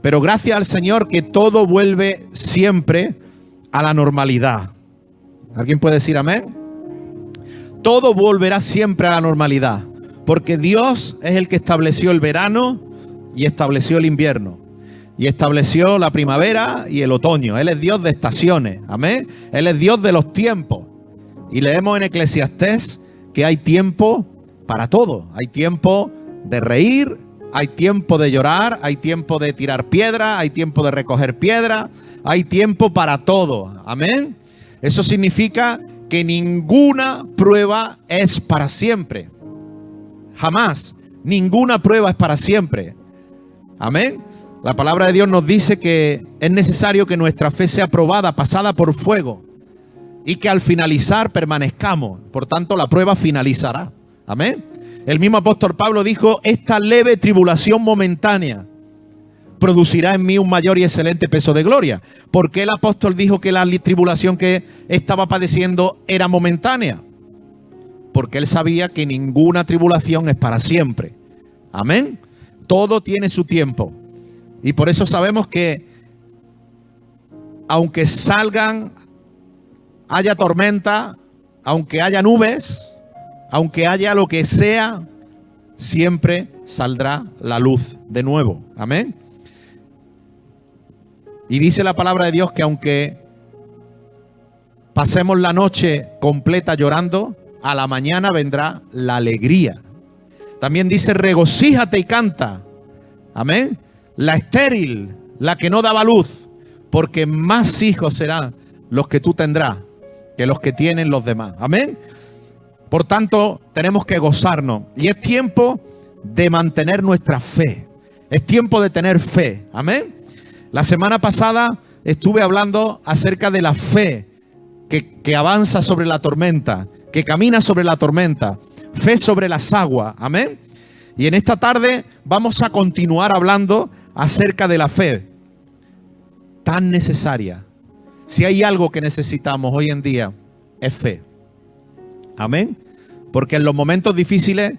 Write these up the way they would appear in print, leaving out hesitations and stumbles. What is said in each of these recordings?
Pero gracias al Señor que todo vuelve siempre a la normalidad. ¿Alguien puede decir amén? Todo volverá siempre a la normalidad, porque Dios es el que estableció el verano y estableció el invierno, y estableció la primavera y el otoño. Él es Dios de estaciones, amén. Él es Dios de los tiempos. Y leemos en Eclesiastés que hay tiempo para todo. Hay tiempo de reír, hay tiempo de llorar, hay tiempo de tirar piedra, hay tiempo de recoger piedra, hay tiempo para todo, amén. Eso significa que ninguna prueba es para siempre. Jamás. Ninguna prueba es para siempre. Amén. La palabra de Dios nos dice que es necesario que nuestra fe sea probada, pasada por fuego, y que al finalizar permanezcamos. Por tanto, la prueba finalizará. Amén. El mismo apóstol Pablo dijo: esta leve tribulación momentánea producirá en mí un mayor y excelente peso de gloria. ¿Por qué el apóstol dijo que la tribulación que estaba padeciendo era momentánea? Porque él sabía que ninguna tribulación es para siempre. Amén. Todo tiene su tiempo. Y por eso sabemos que aunque haya tormenta, aunque haya nubes, aunque haya lo que sea, siempre saldrá la luz de nuevo. Amén. Y dice la palabra de Dios que aunque pasemos la noche completa llorando, a la mañana vendrá la alegría. También dice: regocíjate y canta. Amén. La estéril, la que no daba luz, porque más hijos serán los que tú tendrás que los que tienen los demás. Amén. Por tanto, tenemos que gozarnos. Y es tiempo de mantener nuestra fe. Es tiempo de tener fe. Amén. La semana pasada estuve hablando acerca de la fe que avanza sobre la tormenta, que camina sobre la tormenta, fe sobre las aguas. Amén. Y en esta tarde vamos a continuar hablando acerca de la fe tan necesaria. Si hay algo que necesitamos hoy en día, es fe. Amén. Porque en los momentos difíciles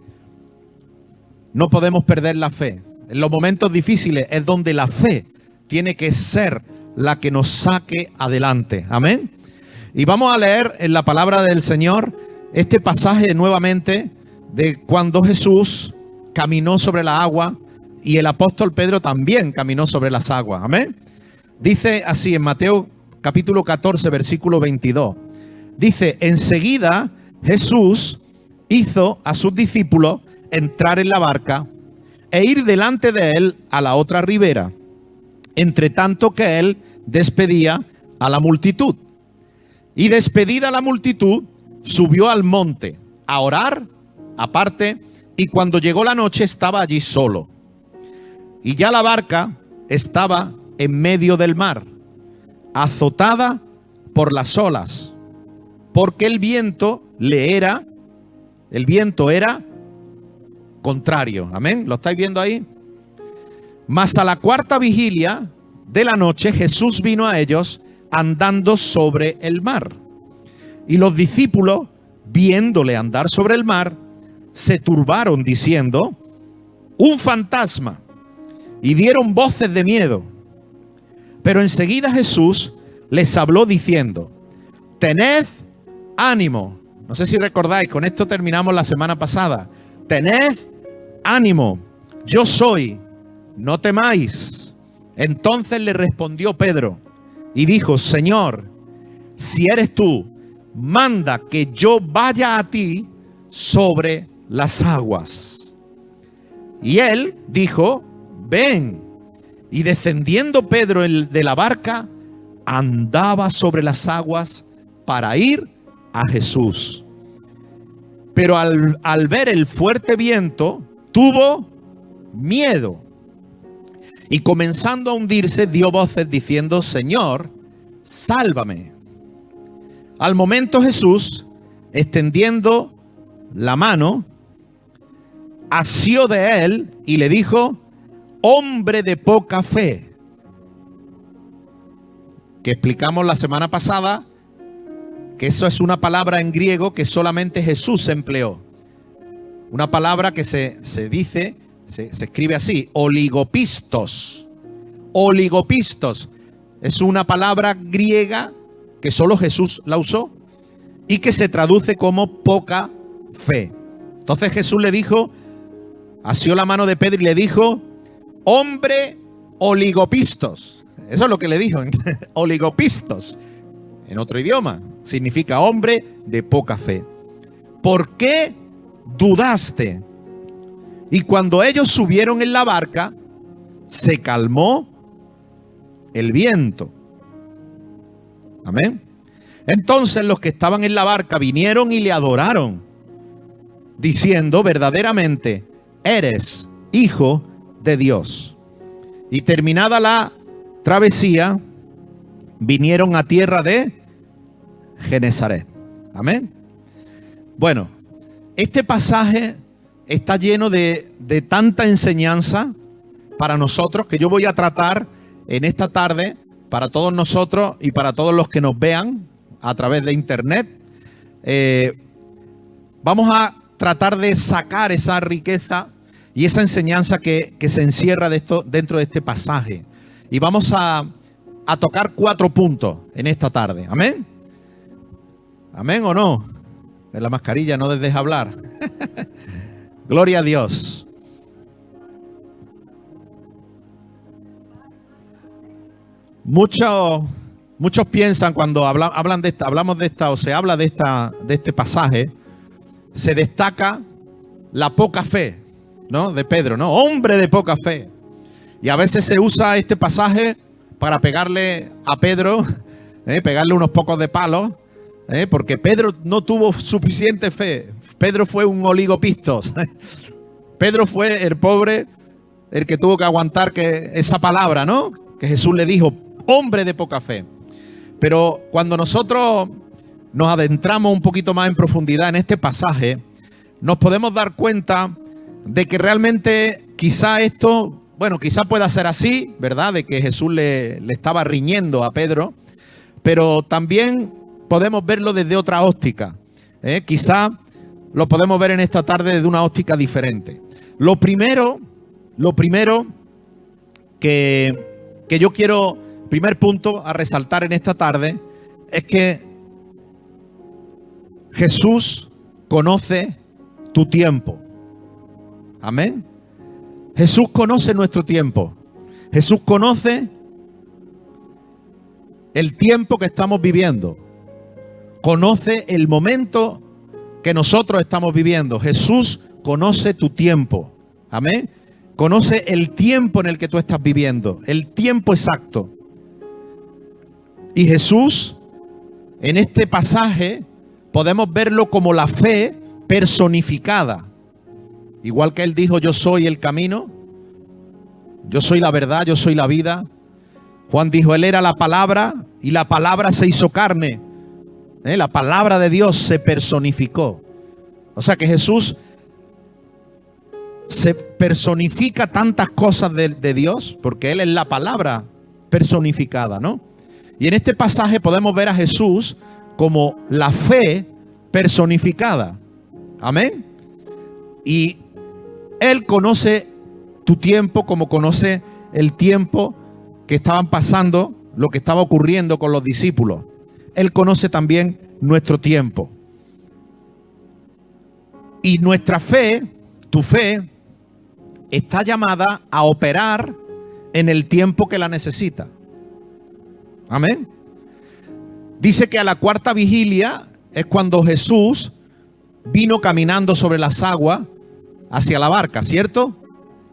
no podemos perder la fe. En los momentos difíciles es donde la fe tiene que ser la que nos saque adelante. Amén. Y vamos a leer en la palabra del Señor este pasaje nuevamente de cuando Jesús caminó sobre la agua y el apóstol Pedro también caminó sobre las aguas. Amén. Dice así en Mateo capítulo 14, versículo 22. Dice: enseguida Jesús hizo a sus discípulos entrar en la barca e ir delante de él a la otra ribera, entre tanto que él despedía a la multitud. Y despedida la multitud, subió al monte a orar aparte, y cuando llegó la noche estaba allí solo. Y ya la barca estaba en medio del mar, azotada por las olas, porque el viento era contrario. Amén. ¿Lo estáis viendo ahí? Mas a la cuarta vigilia de la noche Jesús vino a ellos andando sobre el mar. Y los discípulos, viéndole andar sobre el mar, se turbaron diciendo: un fantasma, y dieron voces de miedo. Pero enseguida Jesús les habló diciendo: tened ánimo. No sé si recordáis, con esto terminamos la semana pasada. Tened ánimo, yo soy, no temáis. Entonces le respondió Pedro y dijo: Señor, si eres tú, manda que yo vaya a ti sobre las aguas. Y él dijo: ven. Y descendiendo Pedro de la barca, andaba sobre las aguas para ir a Jesús. Pero al ver el fuerte viento, tuvo miedo. Y comenzando a hundirse, dio voces diciendo: Señor, sálvame. Al momento Jesús, extendiendo la mano, asió de él y le dijo: hombre de poca fe. Que explicamos la semana pasada que eso es una palabra en griego que solamente Jesús empleó. Una palabra que se escribe así: oligopistos. oligopistos. Es una palabra griega que solo Jesús la usó y que se traduce como poca fe. Entonces Jesús le dijo, asió la mano de Pedro y le dijo, hombre oligopistos. Eso es lo que le dijo, oligopistos. En otro idioma, significa hombre de poca fe. ¿Por qué dudaste? Y cuando ellos subieron en la barca, se calmó el viento. Amén. Entonces los que estaban en la barca vinieron y le adoraron, diciendo, verdaderamente, eres hijo de Dios. Y terminada la travesía, vinieron a tierra de Genesaret. Amén. Bueno, este pasaje está lleno de tanta enseñanza para nosotros que yo voy a tratar en esta tarde para todos nosotros y para todos los que nos vean a través de internet. Vamos a tratar de sacar esa riqueza y esa enseñanza que se encierra dentro de este pasaje. Y vamos a tocar 4 puntos en esta tarde. ¿Amén? ¿Amén o no? En la mascarilla no les deja hablar. Gloria a Dios. Muchos piensan cuando hablamos de esta o se habla de este pasaje, se destaca la poca fe, ¿no? De Pedro, ¿no? Hombre de poca fe. Y a veces se usa este pasaje para pegarle a Pedro, pegarle unos pocos de palos, porque Pedro no tuvo suficiente fe. Pedro fue un oligopistos. Pedro fue el pobre, el que tuvo que aguantar esa palabra, ¿no? Que Jesús le dijo, hombre de poca fe. Pero cuando nosotros nos adentramos un poquito más en profundidad en este pasaje, nos podemos dar cuenta de que realmente quizá esto, bueno, quizá pueda ser así, ¿verdad? De que Jesús le estaba riñendo a Pedro, pero también podemos verlo desde otra óptica. Quizá lo podemos ver en esta tarde desde una óptica diferente. Lo primero que yo quiero, primer punto a resaltar en esta tarde, es que Jesús conoce tu tiempo. Amén. Jesús conoce nuestro tiempo. Jesús conoce el tiempo que estamos viviendo. Conoce el momento que nosotros estamos viviendo. Jesús conoce tu tiempo. Amén. Conoce el tiempo en el que tú estás viviendo. El tiempo exacto. Y Jesús, en este pasaje, podemos verlo como la fe personificada. Igual que Él dijo, yo soy el camino, yo soy la verdad, yo soy la vida. Juan dijo, Él era la palabra y la palabra se hizo carne. La palabra de Dios se personificó. O sea que Jesús se personifica tantas cosas de Dios porque Él es la palabra personificada, ¿no? Y en este pasaje podemos ver a Jesús como la fe personificada. Amén. Y Él conoce tu tiempo como conoce el tiempo que estaban pasando, lo que estaba ocurriendo con los discípulos. Él conoce también nuestro tiempo. Y nuestra fe, tu fe, está llamada a operar en el tiempo que la necesita. Amén. Dice que a la 4ª vigilia es cuando Jesús vino caminando sobre las aguas hacia la barca, ¿cierto?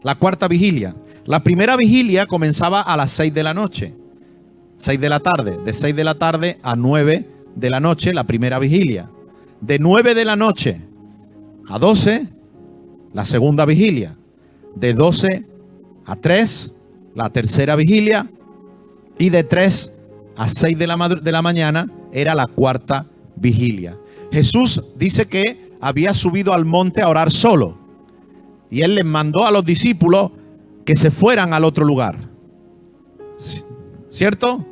La 4ª vigilia. La primera vigilia comenzaba a las 6 de la noche. 6 de la tarde. De 6 de la tarde a 9 de la noche, la primera vigilia. De 9 de la noche a 12, la segunda vigilia. De 12 a 3, la tercera vigilia. Y de 3 a 6 de la mañana era la 4ª vigilia. Jesús dice que había subido al monte a orar solo. Y Él les mandó a los discípulos que se fueran al otro lugar. ¿Cierto?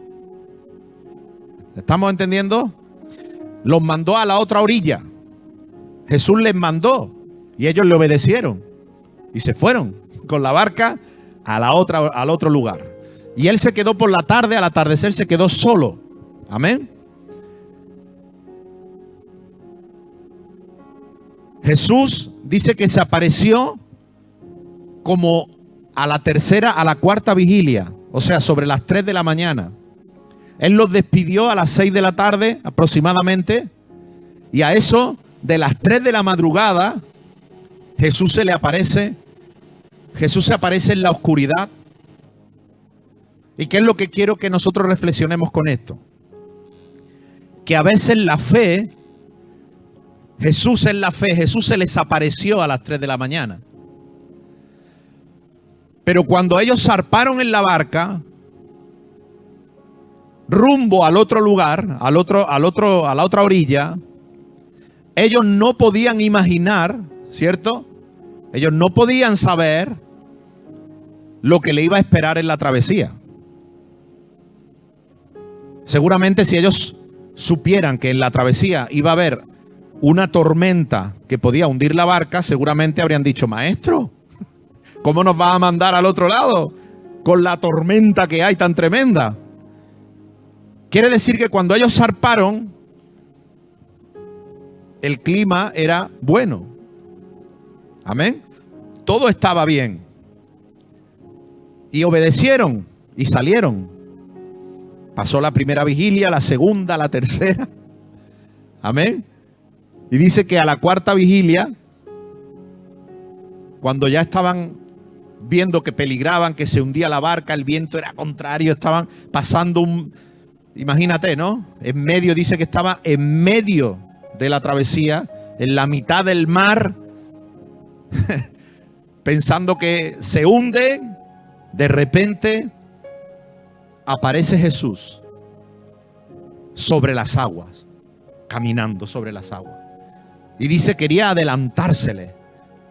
¿Estamos entendiendo? Los mandó a la otra orilla. Jesús les mandó y ellos le obedecieron y se fueron con la barca al otro lugar. Y él se quedó por la tarde, al atardecer se quedó solo. Amén. Jesús dice que se apareció como a la tercera, a la cuarta vigilia, o sea, sobre las 3 de la mañana. Él los despidió a las 6 de la tarde aproximadamente, y a eso de las 3 de la madrugada Jesús se le aparece. Jesús se aparece en la oscuridad. ¿Y qué es lo que quiero que nosotros reflexionemos con esto? Que a veces la fe, Jesús en la fe, Jesús se les apareció a las 3 de la mañana. Pero cuando ellos zarparon en la barca, rumbo al otro lugar, a la otra orilla, ellos no podían imaginar, ¿cierto? Ellos no podían saber lo que le iba a esperar en la travesía. Seguramente si ellos supieran que en la travesía iba a haber una tormenta que podía hundir la barca, seguramente habrían dicho: maestro, ¿cómo nos va a mandar al otro lado con la tormenta que hay tan tremenda? Quiere decir que cuando ellos zarparon, el clima era bueno. Amén. Todo estaba bien. Y obedecieron y salieron. Pasó la primera vigilia, la segunda, la tercera. Amén. Y dice que a la cuarta vigilia, cuando ya estaban viendo que peligraban, que se hundía la barca, el viento era contrario, estaban pasando imagínate, ¿no? En medio, dice que estaba en medio de la travesía, en la mitad del mar, pensando que se hunde. De repente aparece Jesús sobre las aguas, caminando sobre las aguas. Y dice, quería adelantársele.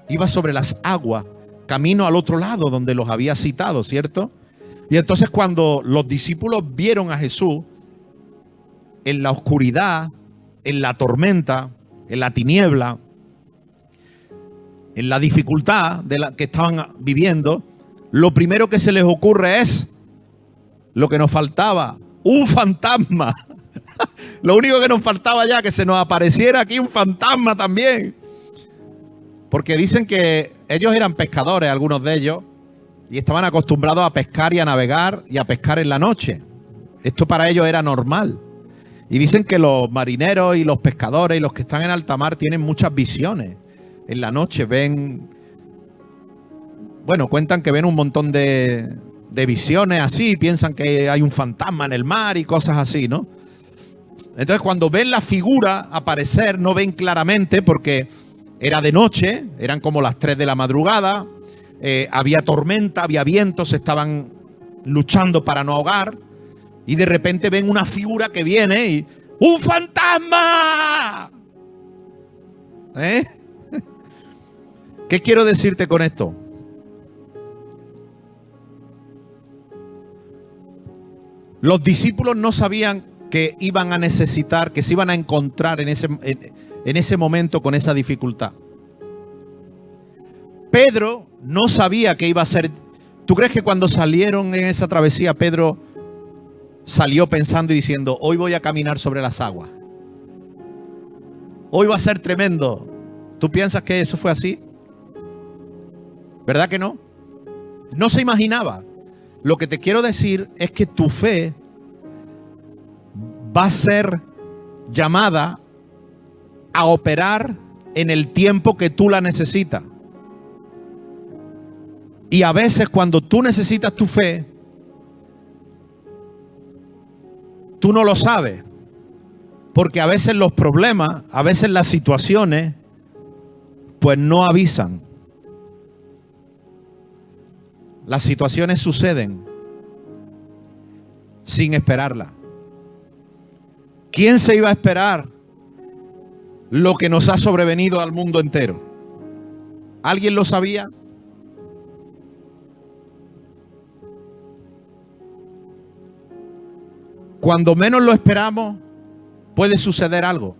Iba sobre las aguas, camino al otro lado donde los había citado, ¿cierto? Y entonces cuando los discípulos vieron a Jesús en la oscuridad, en la tormenta, en la tiniebla, en la dificultad de la que estaban viviendo, lo primero que se les ocurre es lo que nos faltaba: un fantasma. Lo único que nos faltaba ya, que se nos apareciera aquí un fantasma también. Porque dicen que ellos eran pescadores, algunos de ellos, y estaban acostumbrados a pescar y a navegar y a pescar en la noche. Esto para ellos era normal. Y dicen que los marineros y los pescadores y los que están en alta mar tienen muchas visiones. En la noche ven, bueno, cuentan que ven un montón de visiones así, piensan que hay un fantasma en el mar y cosas así, ¿no? Entonces cuando ven la figura aparecer, no ven claramente porque era de noche, eran como las 3 de la madrugada, había tormenta, había vientos, estaban luchando para no ahogar, y de repente ven una figura que viene y ¡un fantasma! ¿Eh? ¿Qué quiero decirte con esto? Los discípulos no sabían que iban a necesitar, que se iban a encontrar en ese momento con esa dificultad. Pedro no sabía que iba a ser. ¿Tú crees que cuando salieron en esa travesía, Pedro salió pensando y diciendo: hoy voy a caminar sobre las aguas, hoy va a ser tremendo? ¿Tú piensas que eso fue así? ¿Verdad que no? No se imaginaba. Lo que te quiero decir es que tu fe va a ser llamada a operar en el tiempo que tú la necesitas. Y a veces cuando tú necesitas tu fe, tú no lo sabes. Porque a veces los problemas, a veces las situaciones, pues no avisan. Las situaciones suceden sin esperarlas. ¿Quién se iba a esperar lo que nos ha sobrevenido al mundo entero? ¿Alguien lo sabía? Cuando menos lo esperamos, puede suceder algo.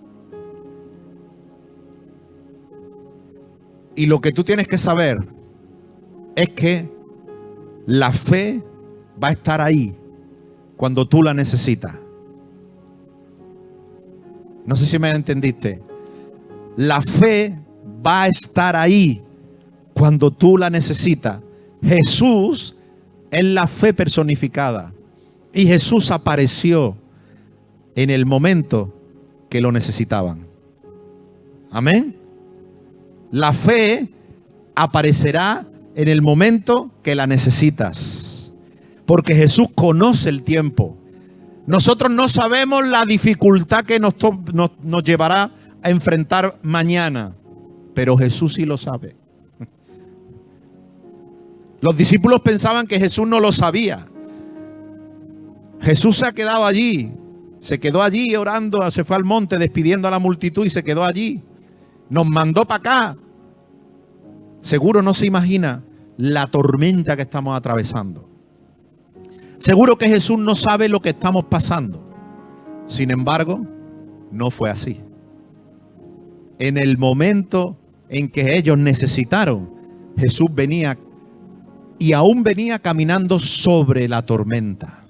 Y lo que tú tienes que saber es que la fe va a estar ahí cuando tú la necesitas. No sé si me entendiste. La fe va a estar ahí cuando tú la necesitas. Jesús es la fe personificada. Y Jesús apareció en el momento que lo necesitaban. Amén. La fe aparecerá en el momento que la necesitas. Porque Jesús conoce el tiempo. Nosotros no sabemos la dificultad que nos llevará a enfrentar mañana. Pero Jesús sí lo sabe. Los discípulos pensaban que Jesús no lo sabía. Jesús se ha quedado allí. Se quedó allí orando, se fue al monte despidiendo a la multitud y se quedó allí. Nos mandó para acá. Seguro no se imagina la tormenta que estamos atravesando. Seguro que Jesús no sabe lo que estamos pasando. Sin embargo, no fue así. En el momento en que ellos necesitaron, Jesús venía y aún venía caminando sobre la tormenta.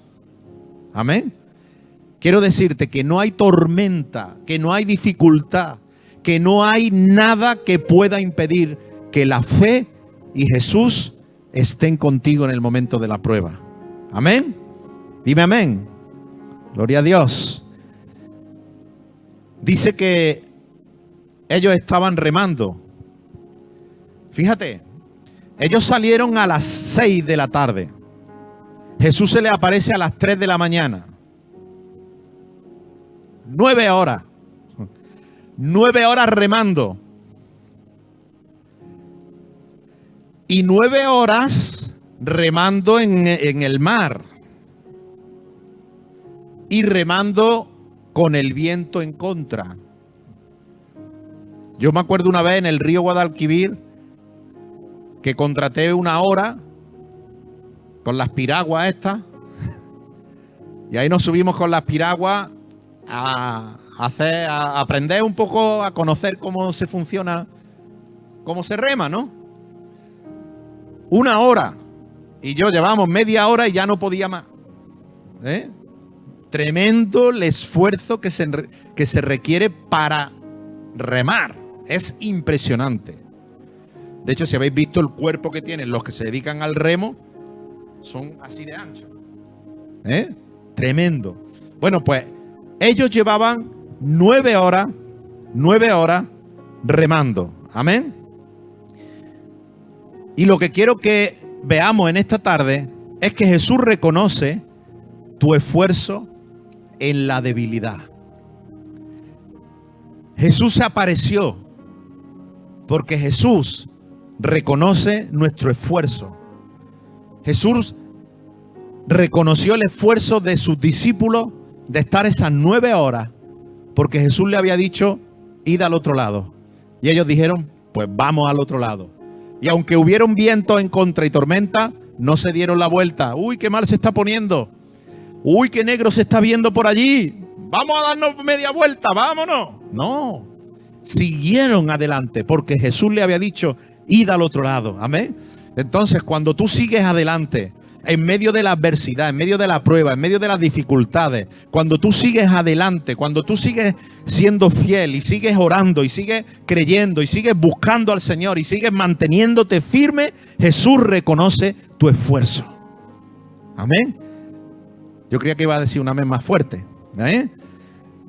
Amén. Quiero decirte que no hay tormenta, que no hay dificultad, que no hay nada que pueda impedir que la fe y Jesús estén contigo en el momento de la prueba. Amén. Dime amén. Gloria a Dios. Dice que ellos estaban remando. Fíjate, ellos salieron a las 6 de la tarde. Jesús se le aparece a las 3 de la mañana. 9 horas. 9 horas remando. Y 9 horas remando en el mar. Y remando con el viento en contra. Yo me acuerdo una vez en el río Guadalquivir que contraté una hora con las piraguas estas. Y ahí nos subimos con las piraguas a aprender un poco, a conocer cómo se funciona, cómo se rema, ¿no? Una hora. Y yo llevamos media hora y ya no podía más. Tremendo el esfuerzo que se requiere para remar. Es impresionante. De hecho, si habéis visto el cuerpo que tienen los que se dedican al remo, son así de anchos. Tremendo. Bueno, pues ellos llevaban 9 horas remando. Amén. Y lo que quiero que veamos en esta tarde es que Jesús reconoce tu esfuerzo en la debilidad. Jesús se apareció porque Jesús reconoce nuestro esfuerzo. Jesús reconoció el esfuerzo de sus discípulos de estar esas 9 horas porque Jesús le había dicho, id al otro lado. Y ellos dijeron, pues vamos al otro lado. Y aunque hubieron vientos en contra y tormenta, no se dieron la vuelta. Uy, qué mal se está poniendo. Uy, qué negro se está viendo por allí. Vamos a darnos media vuelta, vámonos. No, siguieron adelante porque Jesús le había dicho, id al otro lado. Amén. Entonces, cuando tú sigues adelante, en medio de la adversidad, en medio de la prueba, en medio de las dificultades, cuando tú sigues adelante, cuando tú sigues siendo fiel y sigues orando y sigues creyendo y sigues buscando al Señor y sigues manteniéndote firme, Jesús reconoce tu esfuerzo. Amén. Yo creía que iba a decir un amén más fuerte.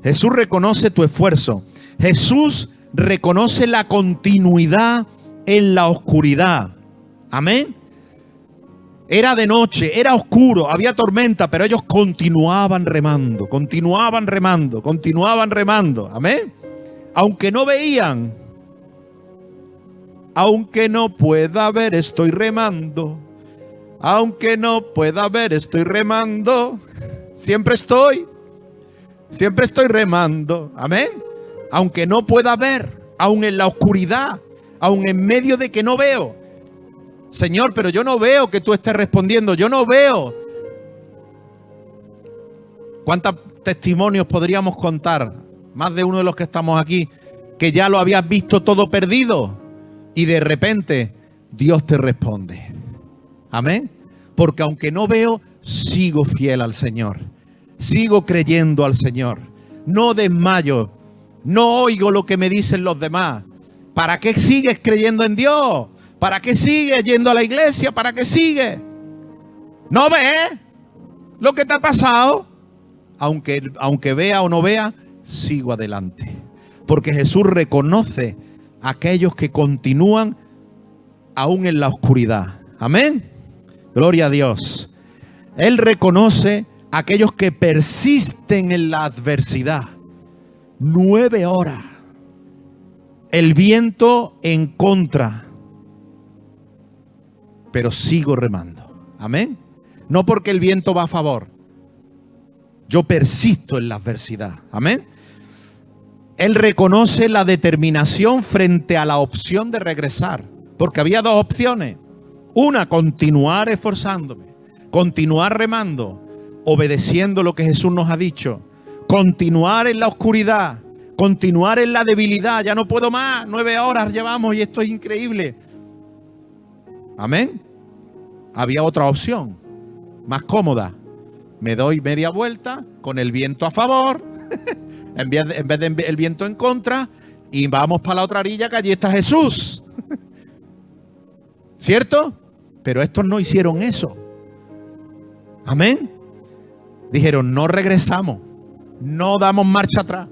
Jesús reconoce tu esfuerzo. Jesús reconoce la continuidad en la oscuridad. Amén. Era de noche, era oscuro, había tormenta, pero ellos continuaban remando, continuaban remando, continuaban remando. Amén. Aunque no veían, aunque no pueda ver, estoy remando. Aunque no pueda ver, estoy remando. Siempre estoy remando. Amén. Aunque no pueda ver, aun en la oscuridad, aun en medio de que no veo. Señor, pero yo no veo que tú estés respondiendo. Yo no veo. ¿Cuántos testimonios podríamos contar? Más de uno de los que estamos aquí, que ya lo habías visto todo perdido y de repente Dios te responde. Amén. Porque aunque no veo, sigo fiel al Señor, sigo creyendo al Señor, no desmayo, no oigo lo que me dicen los demás. ¿Para qué sigues creyendo en Dios? ¿Para qué sigues yendo a la iglesia? ¿Para qué sigues? ¿No ves lo que te ha pasado? Aunque vea o no vea, sigo adelante. Porque Jesús reconoce a aquellos que continúan aún en la oscuridad. Amén. Gloria a Dios. Él reconoce a aquellos que persisten en la adversidad. 9 horas. El viento en contra. Pero sigo remando. Amén. No porque el viento va a favor. Yo persisto en la adversidad. Amén. Él reconoce la determinación frente a la opción de regresar. Porque había 2 opciones. Una, continuar esforzándome. Continuar remando. Obedeciendo lo que Jesús nos ha dicho. Continuar en la oscuridad. Continuar en la debilidad. Ya no puedo más. 9 horas llevamos y esto es increíble. Amén. Había otra opción. Más cómoda. Me doy media vuelta con el viento a favor. en vez de el viento en contra. Y vamos para la otra orilla que allí está Jesús. ¿Cierto? Pero estos no hicieron eso. Amén. Dijeron, no regresamos. No damos marcha atrás.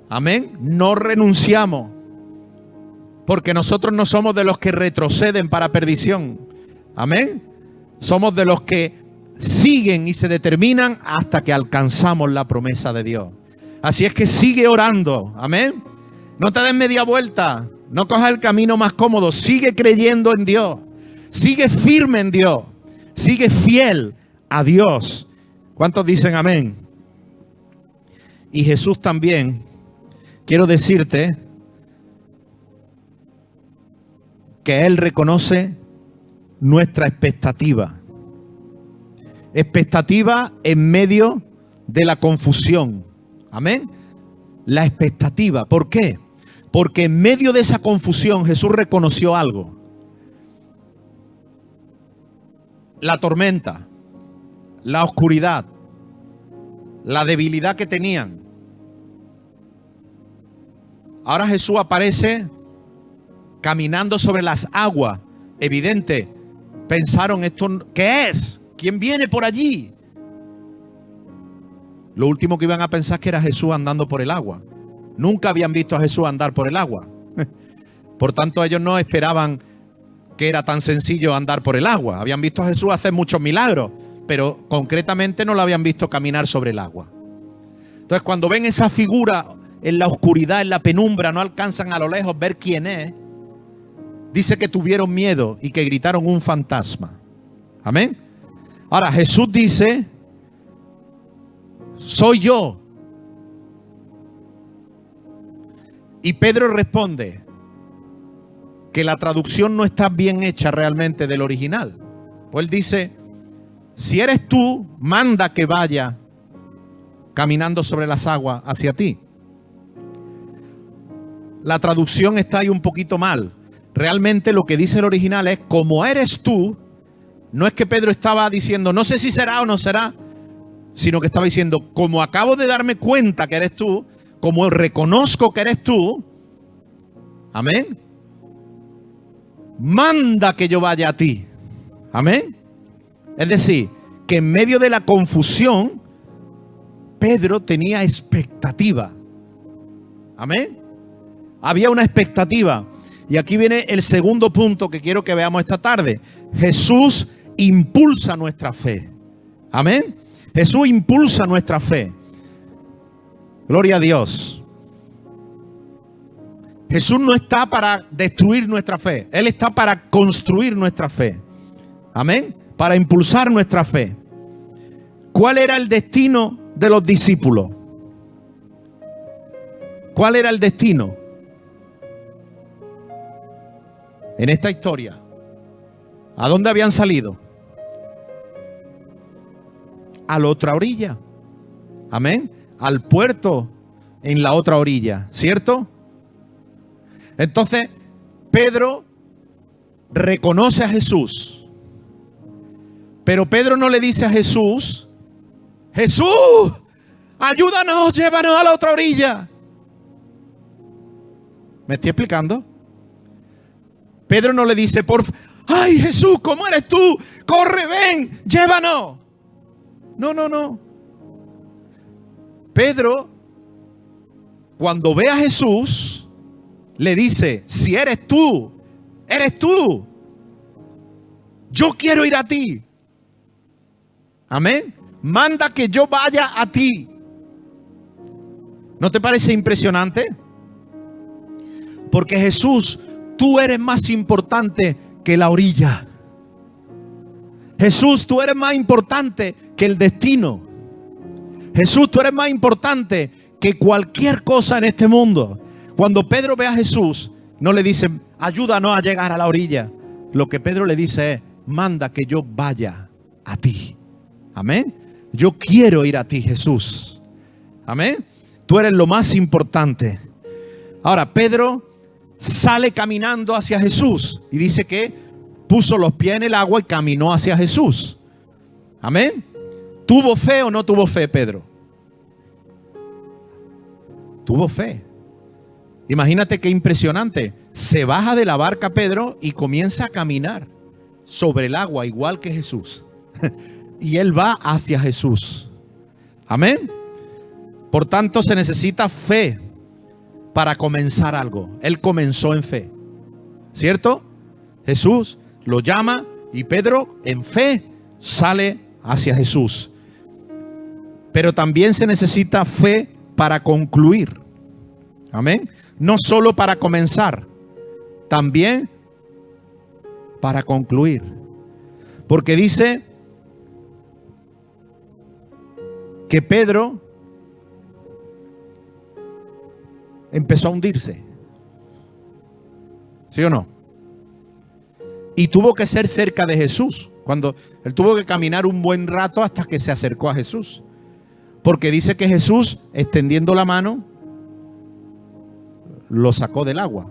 Amén. No renunciamos. Porque nosotros no somos de los que retroceden para perdición. Amén. Somos de los que siguen y se determinan hasta que alcanzamos la promesa de Dios. Así es que sigue orando. Amén. No te des media vuelta. No cojas el camino más cómodo. Sigue creyendo en Dios. Sigue firme en Dios. Sigue fiel a Dios. ¿Cuántos dicen amén? Y Jesús también, quiero decirte que Él reconoce nuestra expectativa. Expectativa en medio de la confusión. Amén. La expectativa. ¿Por qué? Porque en medio de esa confusión Jesús reconoció algo. La tormenta, la oscuridad, la debilidad que tenían. Ahora Jesús aparece caminando sobre las aguas. Evidente, pensaron, ¿esto qué es? ¿Quién viene por allí? Lo último que iban a pensar es que era Jesús andando por el agua. Nunca habían visto a Jesús andar por el agua. Por tanto, ellos no esperaban que era tan sencillo andar por el agua. Habían visto a Jesús hacer muchos milagros, pero concretamente no lo habían visto caminar sobre el agua. Entonces, cuando ven esa figura en la oscuridad, en la penumbra, no alcanzan a lo lejos ver quién es. Dice que tuvieron miedo y que gritaron un fantasma. Amén. Ahora Jesús dice, soy yo. Y Pedro responde que la traducción no está bien hecha realmente del original. Pues él dice, si eres tú, manda que vaya caminando sobre las aguas hacia ti. La traducción está ahí un poquito mal. Realmente lo que dice el original es, como eres tú. No es que Pedro estaba diciendo, no sé si será o no será, sino que estaba diciendo, como acabo de darme cuenta que eres tú, como reconozco que eres tú, amén, manda que yo vaya a ti. Amén. Es decir, que en medio de la confusión, Pedro tenía expectativa. Amén. Había una expectativa. Y aquí viene el segundo punto que quiero que veamos esta tarde. Jesús impulsa nuestra fe. Amén. Jesús impulsa nuestra fe. Gloria a Dios. Jesús no está para destruir nuestra fe. Él está para construir nuestra fe. Amén. Para impulsar nuestra fe. ¿Cuál era el destino de los discípulos? ¿Cuál era el destino? En esta historia, ¿a dónde habían salido? A la otra orilla. Amén. Al puerto en la otra orilla, ¿cierto? Entonces, Pedro reconoce a Jesús. Pero Pedro no le dice a Jesús: Jesús, ayúdanos, llévanos a la otra orilla. ¿Me estoy explicando? Pedro no le dice: ay, Jesús, ¿cómo eres tú? Corre, ven, llévanos. No. Pedro, cuando ve a Jesús, le dice: si eres tú, yo quiero ir a ti. Amén. Manda que yo vaya a ti. ¿No te parece impresionante? Porque Jesús, tú eres más importante que la orilla. Jesús, tú eres más importante que el destino. Jesús, tú eres más importante que cualquier cosa en este mundo. Cuando Pedro ve a Jesús, no le dice: ayúdanos a llegar a la orilla. Lo que Pedro le dice es: manda que yo vaya a ti. Amén. Yo quiero ir a ti, Jesús. Amén. Tú eres lo más importante. Ahora, Pedro sale caminando hacia Jesús y dice que puso los pies en el agua y caminó hacia Jesús. Amén. ¿Tuvo fe o no tuvo fe, Pedro? Tuvo fe. Imagínate qué impresionante. Se baja de la barca Pedro y comienza a caminar sobre el agua igual que Jesús. Y él va hacia Jesús. Amén. Por tanto, se necesita fe para comenzar algo. Él comenzó en fe, ¿cierto? Jesús lo llama y Pedro en fe sale hacia Jesús. Pero también se necesita fe para concluir. Amén. No solo para comenzar, también para concluir. Porque dice que Pedro empezó a hundirse. ¿Sí o no? Y tuvo que ser cerca de Jesús. Cuando él tuvo que caminar un buen rato hasta que se acercó a Jesús. Porque dice que Jesús, extendiendo la mano, lo sacó del agua.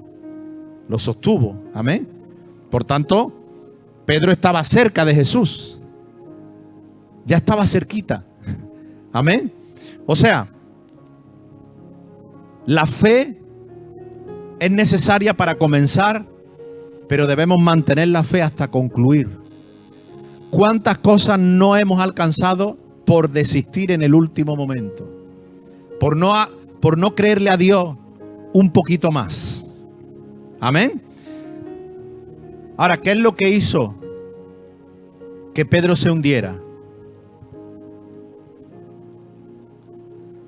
Lo sostuvo. Amén. Por tanto, Pedro estaba cerca de Jesús. Ya estaba cerquita. Amén. O sea, la fe es necesaria para comenzar, pero debemos mantener la fe hasta concluir. ¿Cuántas cosas no hemos alcanzado por desistir en el último momento? Por no creerle a Dios un poquito más. Amén. Ahora, ¿qué es lo que hizo que Pedro se hundiera?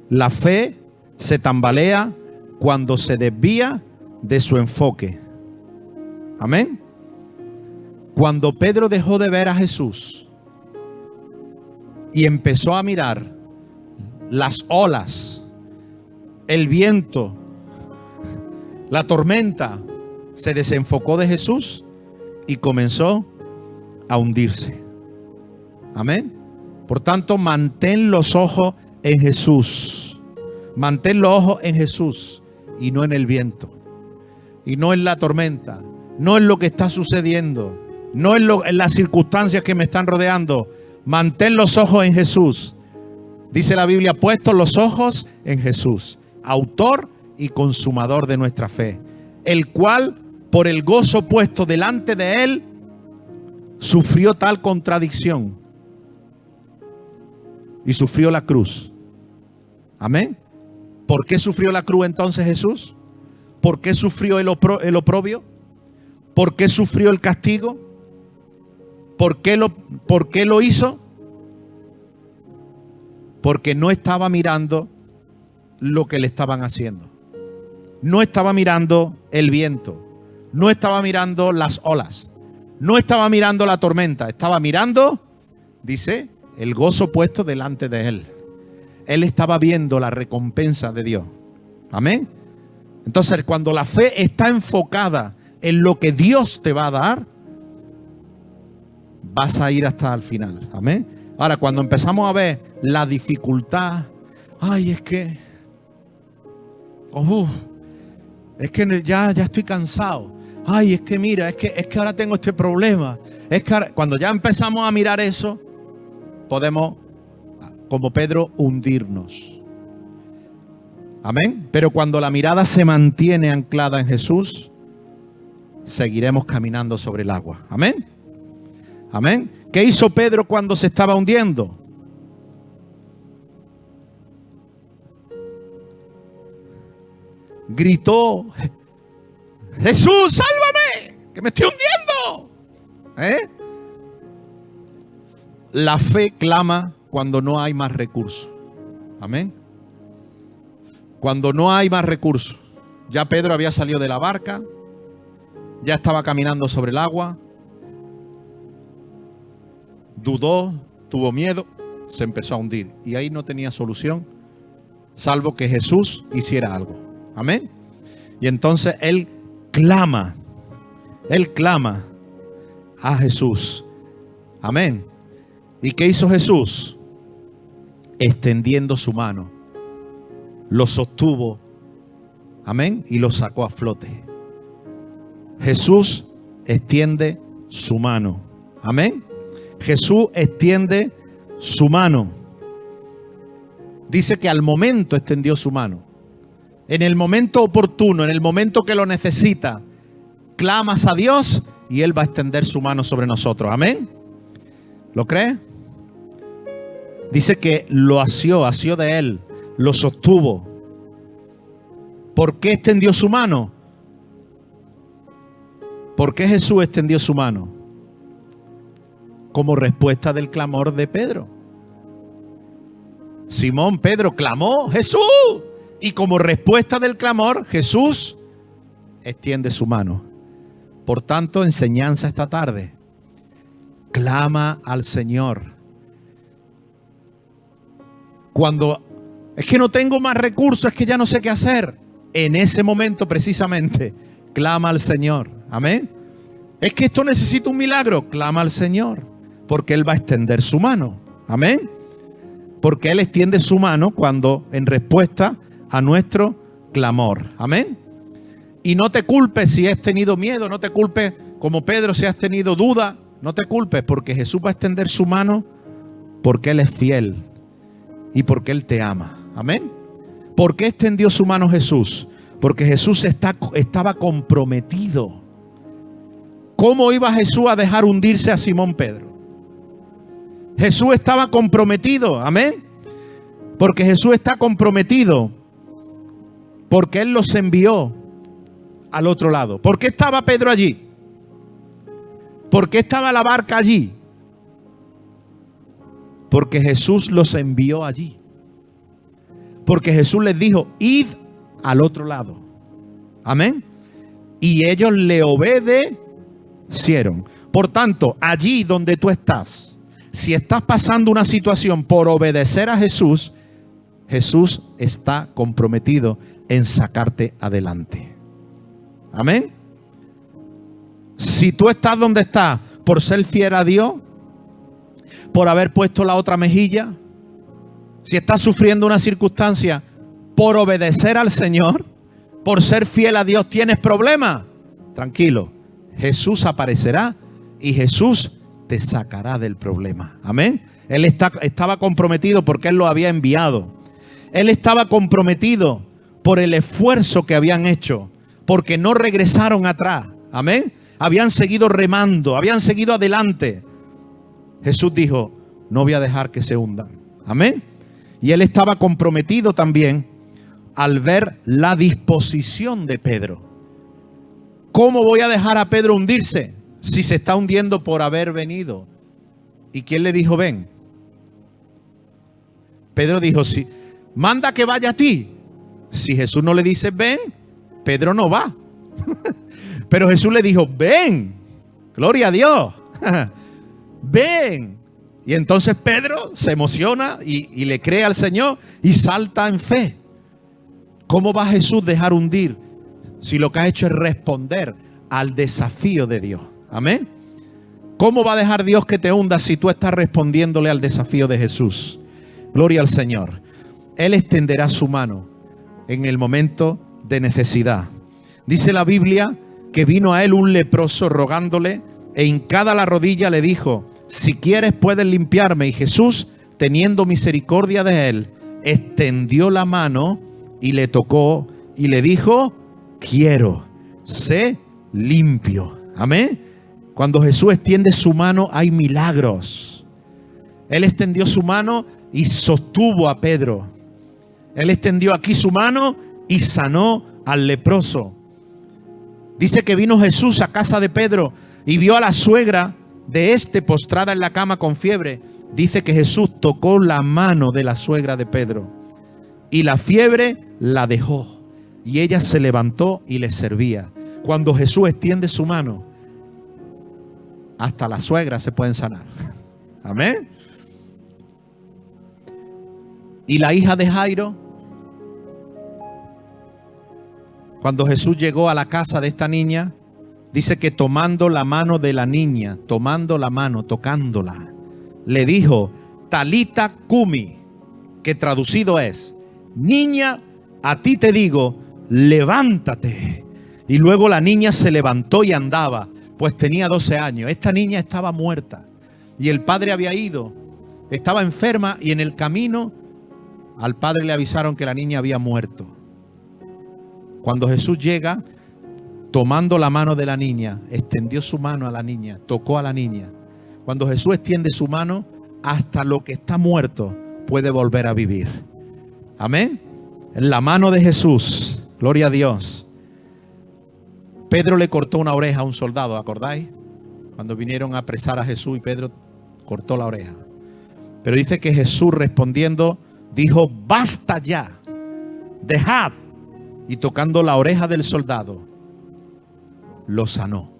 La fe se tambalea cuando se desvía de su enfoque. Amén. Cuando Pedro dejó de ver a Jesús y empezó a mirar las olas, el viento, la tormenta, se desenfocó de Jesús y comenzó a hundirse. Amén. Por tanto, mantén los ojos en Jesús. Mantén los ojos en Jesús y no en el viento, y no en la tormenta, no en lo que está sucediendo, no en las circunstancias que me están rodeando. Mantén los ojos en Jesús. Dice la Biblia: puestos los ojos en Jesús, autor y consumador de nuestra fe, el cual por el gozo puesto delante de él sufrió tal contradicción y sufrió la cruz. Amén. ¿Por qué sufrió la cruz entonces Jesús? ¿Por qué sufrió el oprobio? ¿Por qué sufrió el castigo? ¿Por qué lo hizo? Porque no estaba mirando lo que le estaban haciendo. No estaba mirando el viento. No estaba mirando las olas. No estaba mirando la tormenta. Estaba mirando, dice, el gozo puesto delante de él. Él estaba viendo la recompensa de Dios. Amén. Entonces, cuando la fe está enfocada en lo que Dios te va a dar, vas a ir hasta el final. Amén. Ahora, cuando empezamos a ver la dificultad, ay, es que ya estoy cansado. Ay, es que mira, es que ahora tengo este problema. Es que cuando ya empezamos a mirar eso, podemos, como Pedro, hundirnos. Amén. Pero cuando la mirada se mantiene anclada en Jesús, seguiremos caminando sobre el agua. Amén. Amén. ¿Qué hizo Pedro cuando se estaba hundiendo? Gritó: Jesús, sálvame, que me estoy hundiendo. La fe clama cuando no hay más recursos. Amén. Cuando no hay más recursos. Ya Pedro había salido de la barca, ya estaba caminando sobre el agua, dudó, tuvo miedo, se empezó a hundir. Y ahí no tenía solución, salvo que Jesús hiciera algo. Amén. Y entonces él clama a Jesús. Amén. ¿Y qué hizo Jesús? Extendiendo su mano, lo sostuvo. Amén. Y lo sacó a flote. Jesús extiende su mano. Amén. Jesús extiende su mano. Dice que al momento extendió su mano. En el momento oportuno, en el momento que lo necesita, clamas a Dios y Él va a extender su mano sobre nosotros. Amén. ¿Lo cree? Dice que lo asió de Él, lo sostuvo. ¿Por qué extendió su mano? ¿Por qué Jesús extendió su mano? Como respuesta del clamor de Pedro. Pedro clamó: Jesús. Y como respuesta del clamor, Jesús extiende su mano. Por tanto, enseñanza esta tarde. Clama al Señor. Cuando es que no tengo más recursos, es que ya no sé qué hacer. En ese momento precisamente, clama al Señor. Amén. Es que esto necesita un milagro. Clama al Señor, porque Él va a extender su mano. Amén. Porque Él extiende su mano cuando en respuesta a nuestro clamor. Amén. Y no te culpes si has tenido miedo, no te culpes como Pedro si has tenido duda, no te culpes, porque Jesús va a extender su mano porque Él es fiel y porque Él te ama. Amén. ¿Por qué extendió su mano Jesús? Porque Jesús estaba comprometido. ¿Cómo iba Jesús a dejar hundirse a Simón Pedro? Jesús estaba comprometido. Amén. Porque Jesús está comprometido. Porque Él los envió al otro lado. ¿Por qué estaba Pedro allí? ¿Por qué estaba la barca allí? Porque Jesús los envió allí. Porque Jesús les dijo: id al otro lado. Amén. Y ellos le obedecieron. Por tanto, allí donde tú estás, si estás pasando una situación por obedecer a Jesús, Jesús está comprometido en sacarte adelante. Amén. Si tú estás donde estás por ser fiel a Dios, por haber puesto la otra mejilla, si estás sufriendo una circunstancia por obedecer al Señor, por ser fiel a Dios, tienes problemas, tranquilo, Jesús aparecerá y Jesús te sacará del problema. Amén. Él estaba comprometido porque Él lo había enviado. Él estaba comprometido por el esfuerzo que habían hecho, porque no regresaron atrás. Amén. Habían seguido remando, habían seguido adelante. Jesús dijo: no voy a dejar que se hundan. Amén. Y Él estaba comprometido también al ver la disposición de Pedro. ¿Cómo voy a dejar a Pedro hundirse si se está hundiendo por haber venido? ¿Y quién le dijo ven? Pedro dijo: sí, manda que vaya a ti. Si Jesús no le dice ven, Pedro no va. Pero Jesús le dijo ven. Gloria a Dios. Ven. Y entonces Pedro se emociona y le cree al Señor y salta en fe. ¿Cómo va Jesús a dejar hundir si lo que ha hecho es responder al desafío de Dios? Amén. ¿Cómo va a dejar Dios que te hunda si tú estás respondiéndole al desafío de Jesús? Gloria al Señor. Él extenderá su mano en el momento de necesidad. Dice la Biblia que vino a él un leproso rogándole e hincada la rodilla le dijo: si quieres puedes limpiarme. Y Jesús, teniendo misericordia de él, extendió la mano y le tocó y le dijo: quiero, sé limpio. Amén. Cuando Jesús extiende su mano hay milagros. Él extendió su mano y sostuvo a Pedro. Él extendió aquí su mano y sanó al leproso. Dice que vino Jesús a casa de Pedro y vio a la suegra de este postrada en la cama con fiebre. Dice que Jesús tocó la mano de la suegra de Pedro y la fiebre la dejó y ella se levantó y le servía. Cuando Jesús extiende su mano, hasta las suegras se pueden sanar. Amén. Y la hija de Jairo, cuando Jesús llegó a la casa de esta niña, dice que tomando la mano de la niña, tomando la mano, tocándola, le dijo: Talita cumi, que traducido es: niña, a ti te digo, levántate. Y luego la niña se levantó y andaba, pues tenía 12 años. Esta niña estaba muerta y el padre había ido, estaba enferma, y en el camino al padre le avisaron que la niña había muerto. Cuando Jesús llega, tomando la mano de la niña, extendió su mano a la niña, tocó a la niña. Cuando Jesús extiende su mano, hasta lo que está muerto puede volver a vivir. Amén. En la mano de Jesús, gloria a Dios. Pedro le cortó una oreja a un soldado, ¿acordáis? Cuando vinieron a apresar a Jesús y Pedro cortó la oreja. Pero dice que Jesús, respondiendo, dijo: basta ya, dejad. Y tocando la oreja del soldado, lo sanó.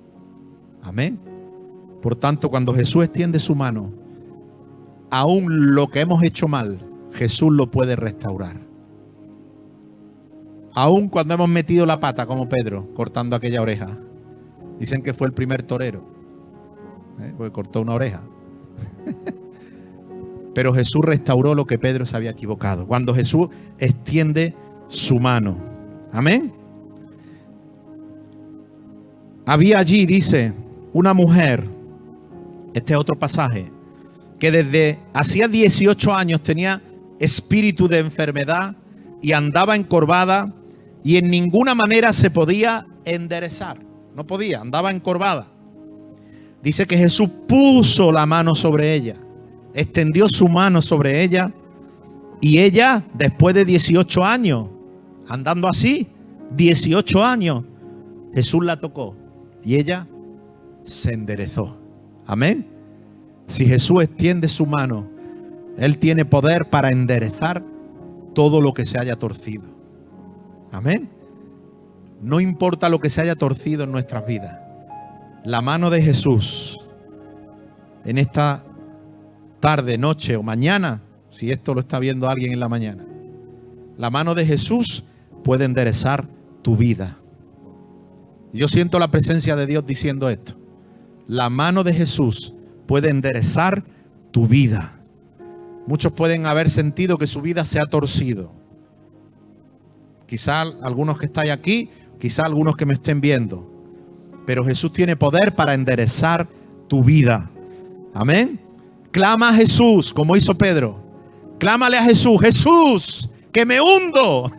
Amén. Por tanto, cuando Jesús extiende su mano, aún lo que hemos hecho mal, Jesús lo puede restaurar. Aún cuando hemos metido la pata, como Pedro, cortando aquella oreja. Dicen que fue el primer torero, porque cortó una oreja. Pero Jesús restauró lo que Pedro se había equivocado. Cuando Jesús extiende su mano. Amén. Había allí, dice, una mujer, este es otro pasaje, que desde hacía 18 años tenía espíritu de enfermedad y andaba encorvada y en ninguna manera se podía enderezar. No podía, andaba encorvada. Dice que Jesús puso la mano sobre ella, extendió su mano sobre ella y ella, después de 18 años, andando así, 18 años, Jesús la tocó y ella se enderezó. Amén. Si Jesús extiende su mano, Él tiene poder para enderezar todo lo que se haya torcido. Amén. No importa lo que se haya torcido en nuestras vidas. La mano de Jesús en esta tarde, noche o mañana, si esto lo está viendo alguien en la mañana, la mano de Jesús puede enderezar tu vida. Yo siento la presencia de Dios diciendo esto. La mano de Jesús puede enderezar tu vida. Muchos pueden haber sentido que su vida se ha torcido. Quizá algunos que estáis aquí, quizá algunos que me estén viendo. Pero Jesús tiene poder para enderezar tu vida. Amén. Clama a Jesús, como hizo Pedro. Clámale a Jesús. Jesús, que me hundo.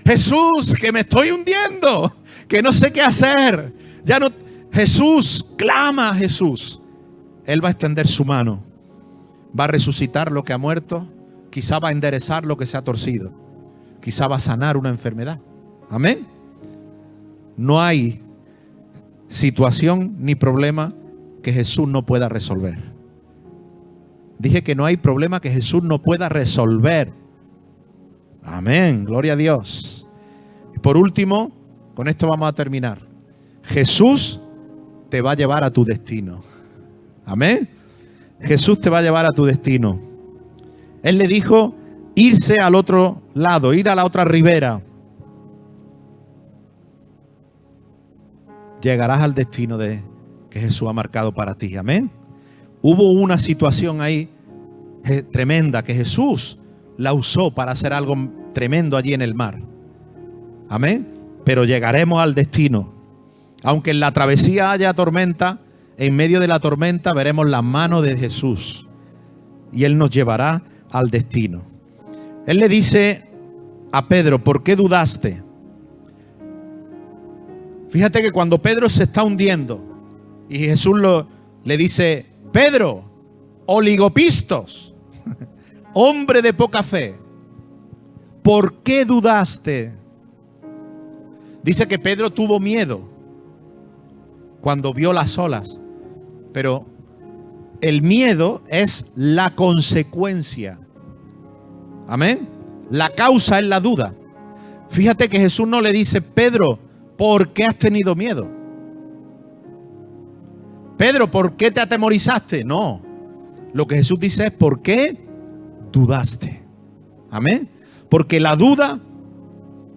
Jesús, que me estoy hundiendo. Que no sé qué hacer. Ya no. Jesús, clama a Jesús. Él va a extender su mano. Va a resucitar lo que ha muerto. Quizá va a enderezar lo que se ha torcido. Quizá va a sanar una enfermedad. Amén. No hay situación ni problema que Jesús no pueda resolver. Dije que no hay problema que Jesús no pueda resolver. Amén. Gloria a Dios. Y por último, con esto vamos a terminar. Jesús te va a llevar a tu destino. Amén. Jesús te va a llevar a tu destino. Él le dijo irse al otro lado, ir a la otra ribera. Llegarás al destino que Jesús ha marcado para ti. Amén. Hubo una situación ahí tremenda que Jesús la usó para hacer algo tremendo allí en el mar. Amén. Pero llegaremos al destino. Aunque en la travesía haya tormenta, En medio de la tormenta veremos la mano de Jesús y Él nos llevará al destino. Él le dice a Pedro, ¿por qué dudaste? Fíjate que cuando Pedro se está hundiendo y Jesús le dice, Pedro, oligopistos, hombre de poca fe, ¿por qué dudaste? Dice que Pedro tuvo miedo cuando vio las olas, pero el miedo es la consecuencia. Amén. La causa es la duda. Fíjate que Jesús no le dice, Pedro, ¿por qué has tenido miedo? Pedro, ¿por qué te atemorizaste? No. Lo que Jesús dice es, ¿por qué dudaste? Amén. Porque la duda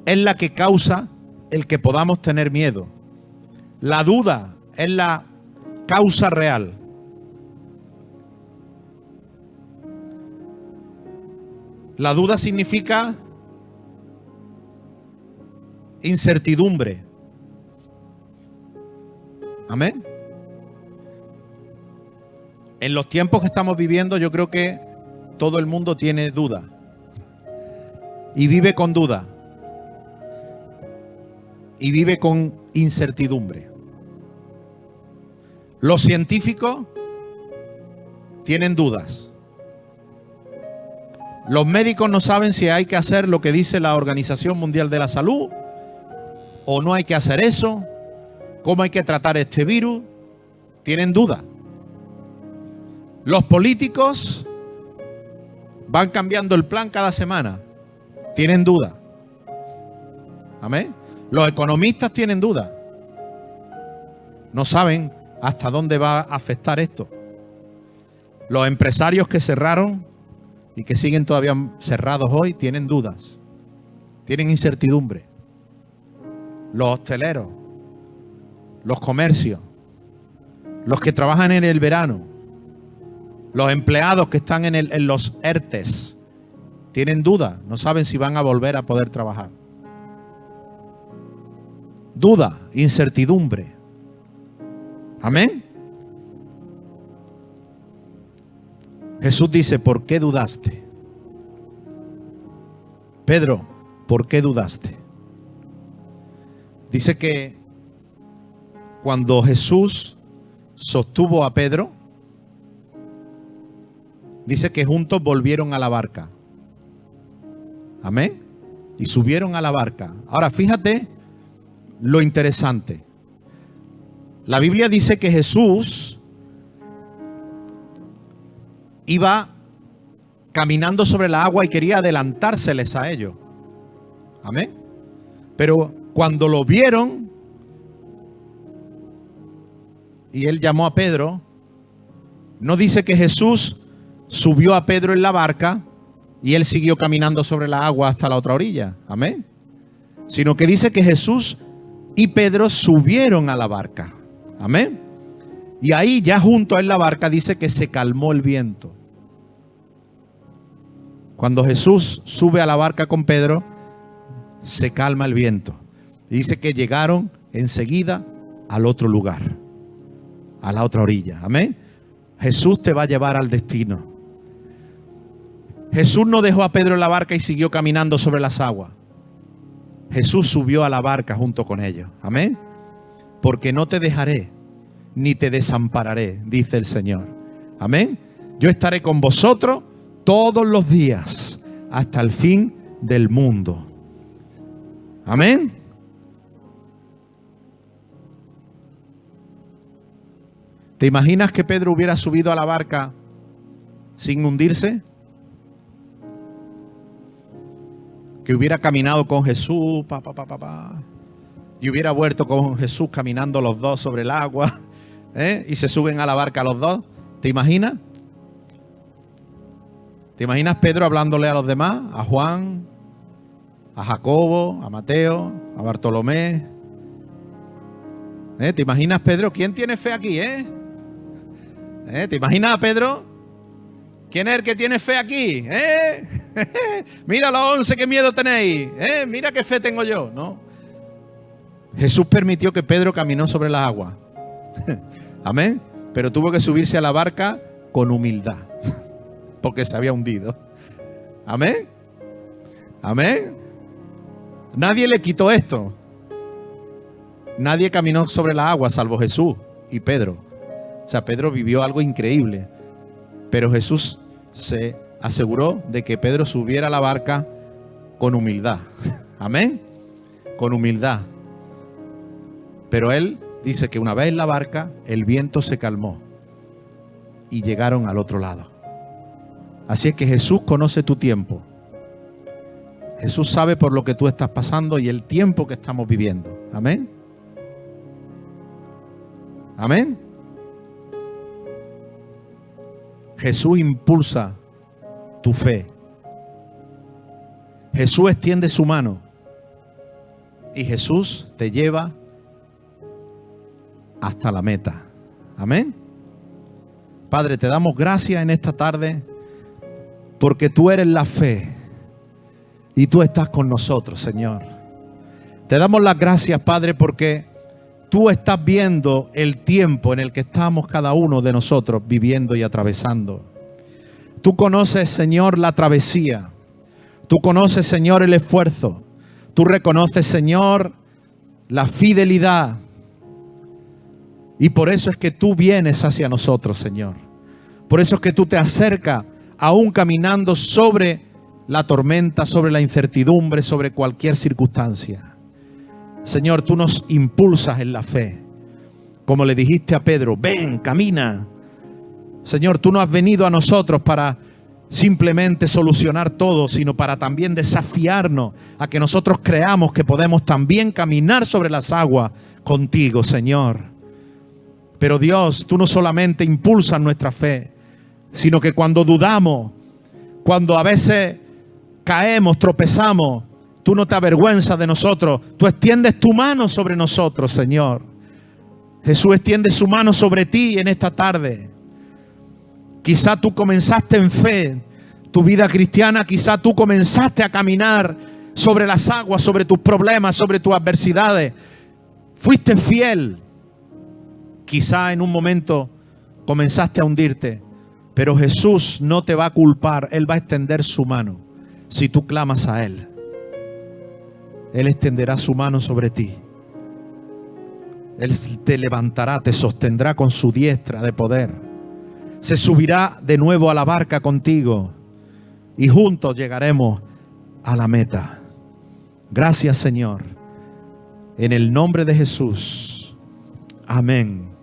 es la que causa el que podamos tener miedo. La duda es la causa real. La duda significa incertidumbre. Amén. En los tiempos que estamos viviendo, yo creo que todo el mundo tiene duda y vive con duda y vive con incertidumbre. Los científicos tienen dudas. Los médicos no saben si hay que hacer lo que dice la Organización Mundial de la Salud o no hay que hacer eso. ¿Cómo hay que tratar este virus? Tienen duda. Los políticos van cambiando el plan cada semana. Tienen duda. Amén. Los economistas tienen duda. No saben hasta dónde va a afectar esto. Los empresarios que cerraron y que siguen todavía cerrados hoy tienen dudas. Tienen incertidumbre. Los hosteleros, los comercios, los que trabajan en el verano, los empleados que están en los ERTES, tienen dudas, no saben si van a volver a poder trabajar. Duda, incertidumbre. Amén. Jesús dice, ¿por qué dudaste? Pedro, ¿por qué dudaste? Dice que cuando Jesús sostuvo a Pedro, dice que juntos volvieron a la barca. Amén. Y subieron a la barca. Ahora, fíjate lo interesante. La Biblia dice que Jesús iba caminando sobre la agua y quería adelantárseles a ellos. Amén. Pero cuando lo vieron y él llamó a Pedro, no dice que Jesús subió a Pedro en la barca y él siguió caminando sobre la agua hasta la otra orilla. Amén. Sino que dice que Jesús y Pedro subieron a la barca. Amén. Y ahí ya junto en la barca dice que se calmó el viento. Cuando Jesús sube a la barca con Pedro, se calma el viento. Y dice que llegaron enseguida al otro lugar, a la otra orilla. Amén. Jesús te va a llevar al destino. Jesús no dejó a Pedro en la barca y siguió caminando sobre las aguas. Jesús subió a la barca junto con ellos. Amén. Porque no te dejaré ni te desampararé, dice el Señor. Amén. Yo estaré con vosotros todos los días hasta el fin del mundo. Amén. ¿Te imaginas que Pedro hubiera subido a la barca sin hundirse? Que hubiera caminado con Jesús, y hubiera vuelto con Jesús caminando los dos sobre el agua, y se suben a la barca los dos. ¿Te imaginas? ¿Te imaginas Pedro hablándole a los demás? A Juan, a Jacobo, a Mateo, a Bartolomé. ¿Te imaginas, Pedro? ¿Quién tiene fe aquí, ¿Te imaginas a Pedro? ¿Quién es el que tiene fe aquí? Mira los 11, qué miedo tenéis. Mira qué fe tengo yo. No. Jesús permitió que Pedro caminó sobre las aguas. Amén. pero tuvo que subirse a la barca con humildad, porque se había hundido. Amén. Amén. Nadie le quitó esto. Nadie caminó sobre la agua salvo Jesús y Pedro. O sea, Pedro vivió algo increíble, pero Jesús se aseguró de que Pedro subiera a la barca con humildad. Amén. Con humildad. Pero él dice que una vez en la barca, el viento se calmó y llegaron al otro lado. Así es que Jesús conoce tu tiempo. Jesús sabe por lo que tú estás pasando y el tiempo que estamos viviendo. Amén. Amén. Jesús impulsa tu fe. Jesús extiende su mano y Jesús te lleva hasta la meta. Amén. Padre, te damos gracias en esta tarde porque tú eres la fe y tú estás con nosotros, Señor. Te damos las gracias, Padre, porque tú estás viendo el tiempo en el que estamos cada uno de nosotros viviendo y atravesando. Tú conoces, Señor, la travesía. Tú conoces, Señor, el esfuerzo. Tú reconoces, Señor, la fidelidad. Y por eso es que tú vienes hacia nosotros, Señor. Por eso es que tú te acercas, aún caminando sobre la tormenta, sobre la incertidumbre, sobre cualquier circunstancia. Señor, tú nos impulsas en la fe. Como le dijiste a Pedro, ven, camina. Señor, tú no has venido a nosotros para simplemente solucionar todo, sino para también desafiarnos a que nosotros creamos que podemos también caminar sobre las aguas contigo, Señor. Pero Dios, tú no solamente impulsas nuestra fe, sino que cuando dudamos, cuando a veces caemos, tropezamos, tú no te avergüenzas de nosotros. Tú extiendes tu mano sobre nosotros, Señor. Jesús extiende su mano sobre ti en esta tarde. Quizá tú comenzaste en fe tu vida cristiana, quizá tú comenzaste a caminar sobre las aguas, sobre tus problemas, sobre tus adversidades. Fuiste fiel. Quizá en un momento comenzaste a hundirte, pero Jesús no te va a culpar. Él va a extender su mano si tú clamas a Él. Él extenderá su mano sobre ti. Él te levantará, te sostendrá con su diestra de poder. Se subirá de nuevo a la barca contigo y juntos llegaremos a la meta. Gracias, Señor. En el nombre de Jesús. Amén.